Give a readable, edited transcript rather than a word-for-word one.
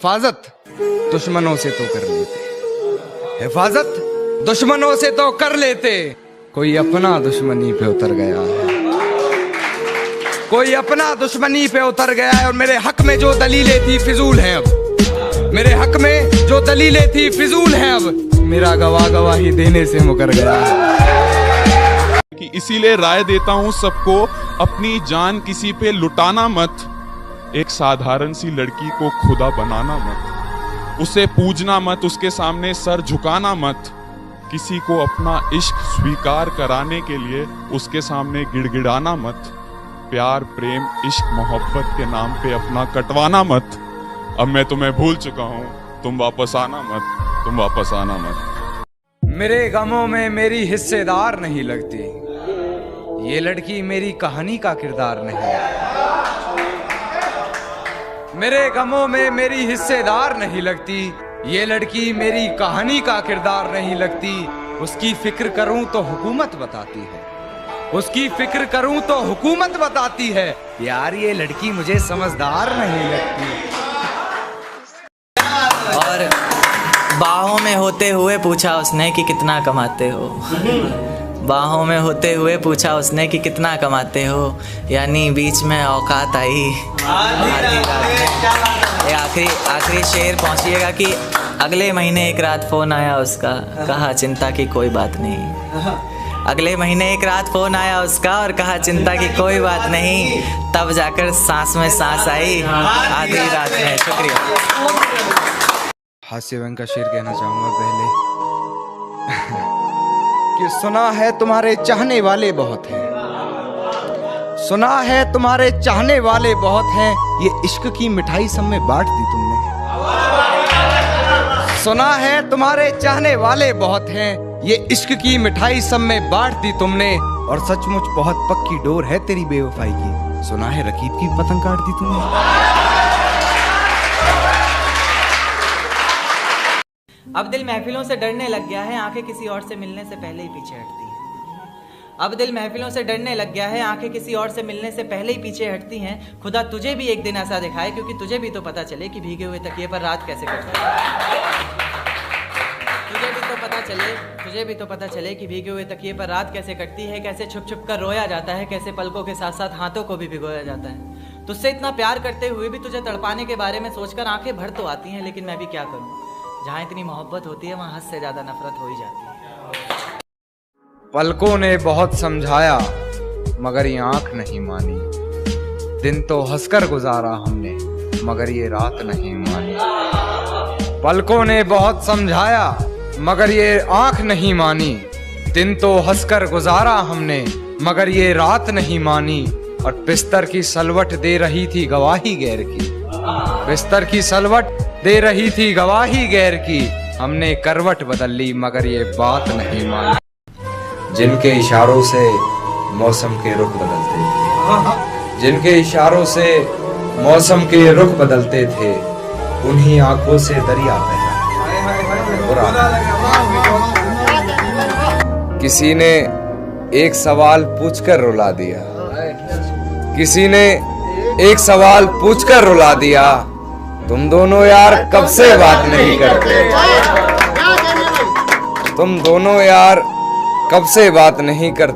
हिफाजत दुश्मनों से तो कर लेते, हिफाजत दुश्मनों से तो कर लेते, कोई अपना दुश्मनी पे उतर गया है, कोई अपना दुश्मनी पे उतर गया है। और मेरे हक में जो दलीलें थी फिजूल हैं अब, मेरे हक में जो दलीलें थी फिजूल हैं अब, मेरा गवाही देने से मुकर गया है। कि इसीलिए राय देता हूं सबको, अपनी जान किसी पे लुटाना मत, एक साधारण सी लड़की को खुदा बनाना मत, उसे पूजना मत, उसके सामने सर झुकाना मत, किसी को अपना इश्क स्वीकार कराने के लिए उसके सामने गिड़गिड़ाना मत, प्यार प्रेम इश्क मोहब्बत के नाम पे अपना कटवाना मत। अब मैं तुम्हें भूल चुका हूं, तुम वापस आना मत, तुम वापस आना मत। मेरे गमों में मेरी हिस्सेदार नहीं लगती, ये लड़की मेरी कहानी का किरदार नहीं। मेरे गमों में मेरी हिस्सेदार नहीं लगती, ये लड़की मेरी कहानी का किरदार नहीं लगती। उसकी फिक्र करूं तो हुकूमत बताती है, उसकी फिक्र करूं तो हुकूमत बताती है, यार ये लड़की मुझे समझदार नहीं लगती। और बाहों में होते हुए पूछा उसने कि कितना कमाते हो, बाहों में होते हुए पूछा उसने कि कितना कमाते हो, यानी बीच में औकात आई आधी रात में। आखिरी शेर पहुंचिएगा कि अगले महीने एक रात फोन आया उसका, कहा चिंता की कोई बात नहीं। अगले महीने एक रात फोन आया उसका और कहा चिंता की कोई बात नहीं, तब जाकर सांस में सांस आई आधी रात में। शुक्रिया। हास्य व्यंग का शेर कहना चाहूंगा पहले कि सुना है तुम्हारे चाहने वाले बहुत हैं, सुना है तुम्हारे चाहने वाले बहुत हैं, ये इश्क की मिठाई सब में बांट दी तुमने। सुना है तुम्हारे चाहने वाले बहुत हैं, ये इश्क की मिठाई सब में बांट दी तुमने, और सचमुच बहुत पक्की डोर है तेरी बेवफाई की, सुना है रकीब की पतंग काट दी तुमने। अब दिल महफिलों से डरने लग गया है, आंखें किसी और से मिलने से पहले ही पीछे हटती हैं। अब दिल महफिलों से डरने लग गया है, आंखें किसी और से मिलने से पहले ही पीछे हटती हैं। खुदा तुझे भी एक दिन ऐसा दिखाए, क्योंकि तुझे भी तो पता चले कि भीगे हुए तकिए पर रात कैसे कटती है। तुझे भी तो पता चले कि भीगे हुए तकिए पर रात कैसे कटती है, कैसे छुप छुप कर रोया जाता है, कैसे पलकों के साथ साथ हाथों को भी भिगोया जाता है। तुझसे इतना प्यार करते हुए भी तुझे तड़पाने के बारे में सोचकर आंखें भर तो आती हैं, लेकिन मैं भी क्या करूं, जहाँ इतनी मोहब्बत होती है वहाँ हद से ज्यादा नफरत हो ही जाती है। पलकों ने बहुत समझाया मगर ये आंख नहीं मानी, दिन तो हंसकर गुजारा हमने मगर ये रात नहीं मानी। पलकों ने बहुत समझाया मगर ये आंख नहीं मानी, दिन तो हंसकर गुजारा हमने मगर ये रात नहीं मानी। और बिस्तर की सलवट दे रही थी गवाही गैर की, बिस्तर की सलवट दे रही थी गवाही गैर की, हमने करवट बदल ली मगर ये बात नहीं मानी। जिनके इशारों से मौसम के रुख बदलते थे, जिनके इशारों से मौसम के रुख बदलते थे, उन्हीं आंखों से दरिया बहा। किसी ने एक सवाल पूछकर रुला दिया, किसी ने एक सवाल पूछकर रुला दिया, तुम दोनों यार कब से बात नहीं करते, तुम दोनों यार कब से बात नहीं करते।